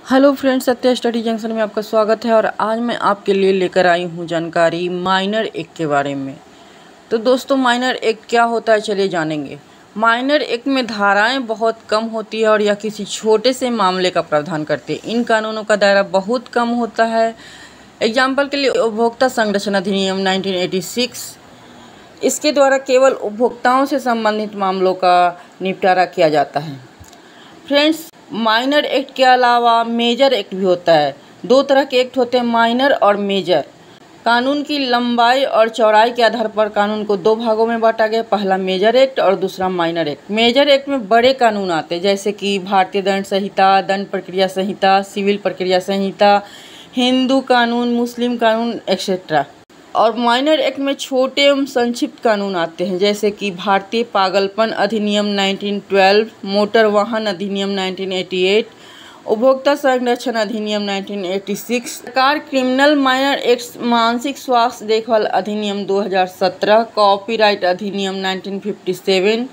Hello friends, Satya study junction में आपका स्वागत है। और आज मैं आपके लिए लेकर आई हूँ जानकारी माइनर एक्ट के बारे में। तो दोस्तों, माइनर एक्ट क्या होता है चलिए जानेंगे। माइनर एक्ट में धाराएं बहुत कम होती है और यह किसी छोटे से मामले का प्रावधान करते हैं। इन कानूनों का दायरा बहुत कम होता है। एग्जाम्पल के लिए उपभोक्ता संरक्षण अधिनियम 1986, इसके द्वारा केवल उपभोक्ताओं से संबंधित मामलों का निपटारा किया जाता है। फ्रेंड्स, माइनर एक्ट के अलावा मेजर एक्ट भी होता है। दो तरह के एक्ट होते हैं, माइनर और मेजर। कानून की लंबाई और चौड़ाई के आधार पर कानून को दो भागों में बांटा गया, पहला मेजर एक्ट और दूसरा माइनर एक्ट। मेजर एक्ट में बड़े कानून आते हैं, जैसे कि भारतीय दंड संहिता, दंड प्रक्रिया संहिता, सिविल प्रक्रिया संहिता, हिंदू कानून, मुस्लिम कानून एक्सेट्रा। और माइनर एक्ट में छोटे एवं संक्षिप्त कानून आते हैं, जैसे कि भारतीय पागलपन अधिनियम 1912, मोटर वाहन अधिनियम 1988, उपभोक्ता संरक्षण अधिनियम 1986, सरकार क्रिमिनल माइनर एक्ट, मानसिक स्वास्थ्य देखभाल अधिनियम 2017, कॉपीराइट अधिनियम 1957,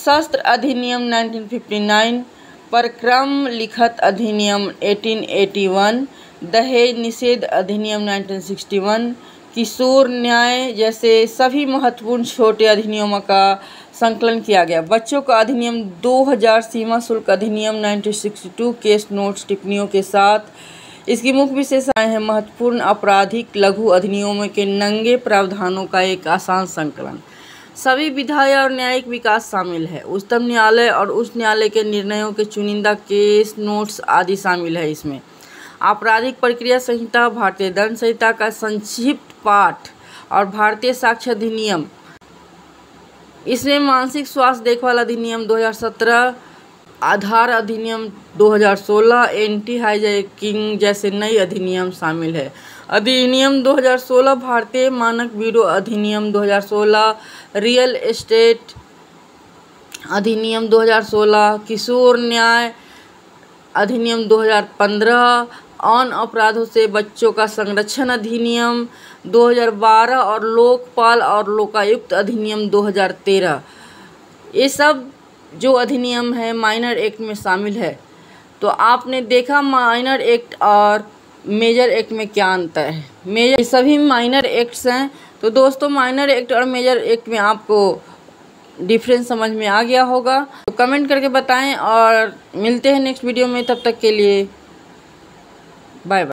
शस्त्र अधिनियम 1959, परक्रम लिखत अधिनियम 1881, दहेज निषेध अधिनियम 1961, किशोर न्याय जैसे सभी महत्वपूर्ण छोटे अधिनियमों का संकलन किया गया। बच्चों का अधिनियम 2000, सीमा शुल्क अधिनियम 1962, केस नोट्स टिप्पणियों के साथ। इसकी मुख्य विशेषताएं हैं महत्वपूर्ण आपराधिक लघु अधिनियमों के नंगे प्रावधानों का एक आसान संकलन, सभी विधायी और न्यायिक विकास शामिल है, उच्चतम न्यायालय और उच्च न्यायालय के निर्णयों के चुनिंदा केस नोट्स आदि शामिल है इसमें। आपराधिक प्रक्रिया संहिता, भारतीय दंड संहिता का संक्षिप्त पाठ और भारतीय साक्ष्य अधिनियम। इसमें मानसिक स्वास्थ्य देखभाल अधिनियम 2017, आधार अधिनियम 2016, एंटी हाईजैकिंग जैसे नई अधिनियम शामिल है। अधिनियम 2016, भारतीय मानक ब्यूरो अधिनियम 2016, रियल एस्टेट अधिनियम 2016, किशोर न्याय अधिनियम 2015, अन अपराधों से बच्चों का संरक्षण अधिनियम 2012 और लोकपाल और लोकायुक्त अधिनियम 2013। ये सब जो अधिनियम है माइनर एक्ट में शामिल है। तो आपने देखा माइनर एक्ट और मेजर एक्ट में क्या अंतर है। मेजर सभी माइनर एक्ट्स हैं। तो दोस्तों, माइनर एक्ट और मेजर एक्ट में आपको डिफरेंस समझ में आ गया होगा। तो कमेंट करके बताएं और मिलते हैं नेक्स्ट वीडियो में। तब तक के लिए बाय बाय।